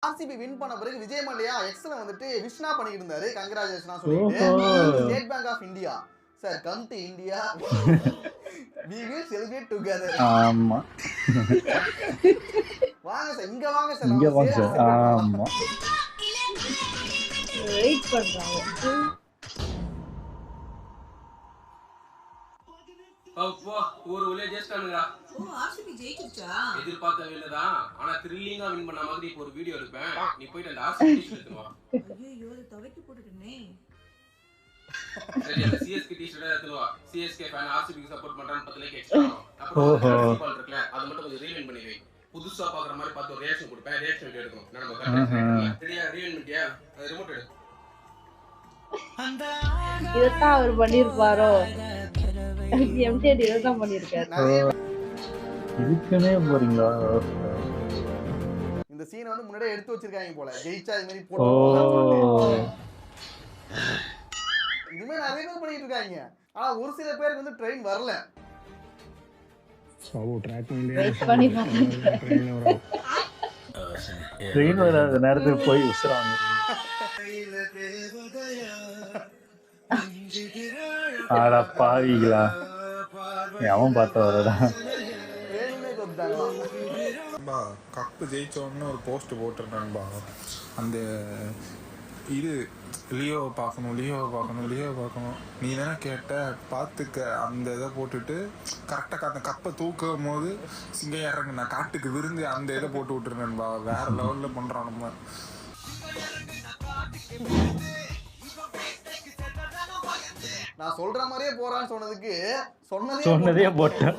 RCB win பண்ண பிறகு விஜய் மல்லையா எக்ஸ்ல வந்துட்டு விஷ்ணா பண்ணிட்டு இருந்தாரு கங்க்ராச்சுலேஷனா சொல்லிட்டு State Bank of India sir come to India we will celebrate together ஆமா வாங்க சார் இங்க வாங்க சார் இங்க வாங்க சார் ஆமா வெயிட் பண்றாங்க அப்பா ஒரு ஒரே ஜெயிச்சானுடா ஓ ஆர்சிபி ஜெயிச்சிச்சா எதிர்பார்த்த வேலைதான் ஆனா த்ரில்லிங்கா வின் பண்ண மாதிரி இப்போ ஒரு வீடியோ எடுப்பேன் நீ போய் அந்த ஆர்சிபி டீ-ஷர்ட் எடுத்து வா ஐயோ இது துவைக்க போட்டுட்டேனே சரி அந்த சிஎஸ்கே டீ-ஷர்ட் எடுத்து வா சிஎஸ்கே ஃபேன் ஆர்சிபிக்கு சப்போர்ட் பண்றான்னு 10 லைக் எக்ஸ்ட்ரா அப்புறம் பால் இருக்குல அது மட்டும் கொஞ்சம் ரீவைண்ட் பண்ணி வை புதுசா பாக்குற மாதிரி பார்த்து ஒரு ரியாக்ஷன் கொடுப்பேன் ரியாக்ஷன் வீடியோ எடுக்கும் நான் நம்ம கரெக்ட்டா சரியா ரீவைண்ட் பண்ணியா அது ரிமோட் எடு இதத்தான் அவர் பண்ணிருப்பாரோ எம்டிஆர் இதத்தான் பண்ணிருக்காரு இதுக்குனே போறீங்களா இந்த சீனை வந்து முன்னாடியே எடுத்து வச்சிருக்காங்க போல ஜெயிச்சா இது மாதிரி போட்டு இதுமே நிறைய பேர் பண்ணிட்டு இருக்காங்க ஆனா ஒரு சில பேருக்கு வந்து ட்ரெயின் வரல வெயிட் பண்ணி பார்த்தேன் ட்ரெயின் வராத நேரத்துக்கு போய் உசுறாங்க ஆடா பாவிங்களா அவன் பார்த்த வரடா ட்ரெயினுமே கொடுத்தாங்களா கப்பு ஜெயிச்சோன்னு ஒரு போஸ்ட் போட்டிருந்தான்பா அந்த இது லியோவை பார்க்கணும் நீ தானே கேட்ட பார்த்துக்க அந்த இதை போட்டுட்டு கரெக்டாக அந்த கப்பை தூக்கும் போது சிங்கையா இறங்கு நான் காட்டுக்கு விருந்து அந்த இதை போட்டு விட்டுருந்தேன்பா வேற லெவலில் பண்ணுறான் நம்ம நான் சொல்ற மாதிரியே போறான்னு சொன்னதுக்கு சொன்னதே போட்டேன்